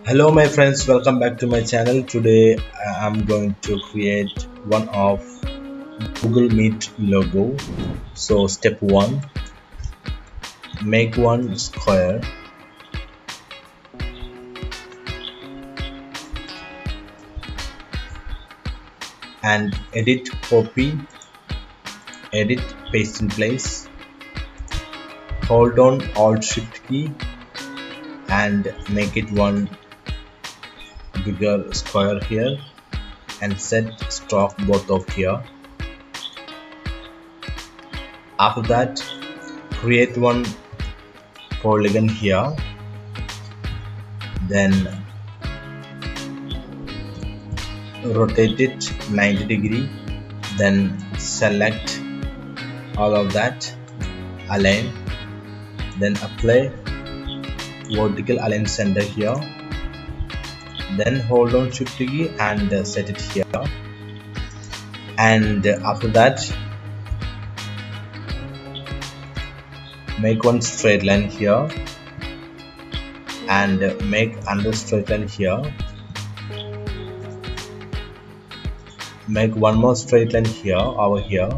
Hello my friends, welcome back to my channel. Today I'm going to create one of Google Meet logo. So step 1, make one square and edit copy, edit paste in place. Hold on Alt Shift key and make it one bigger square here and set stroke both of here. After that, create one polygon here, then rotate it 90 degree, then select all of that, align, then apply vertical align center here, then hold on Shift key and set it here, and after that make one straight line here and make another straight line here, make one more straight line here over here,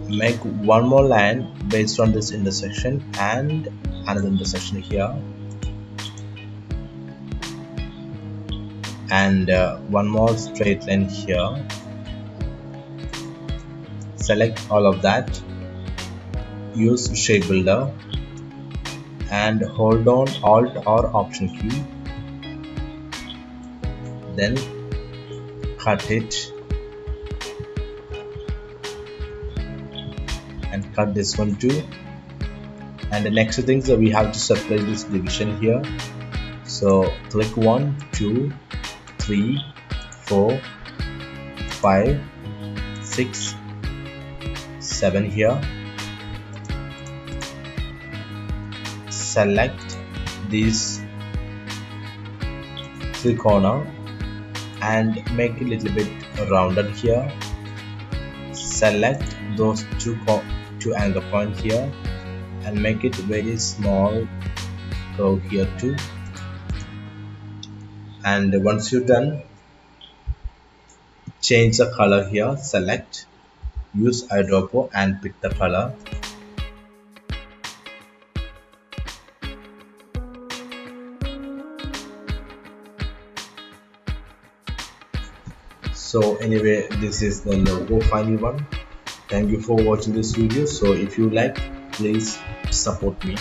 make one more line based on this intersection and another intersection here, and one more straight line here. Select all of that, use shape builder and hold on Alt or Option key, then cut it and cut this one too. And the next thing is that we have to separate this division here. So click 1, 2, 3, 4, 5, 6, 7 here. Select this three corner and make it a little bit rounded here. Select those two anchor points here and make it very small curve here too. And once you're done, change the color here. Select, use eyedropper and pick the color. So anyway, this is the logo final one. Thank you for watching this video. So if you like, please support me.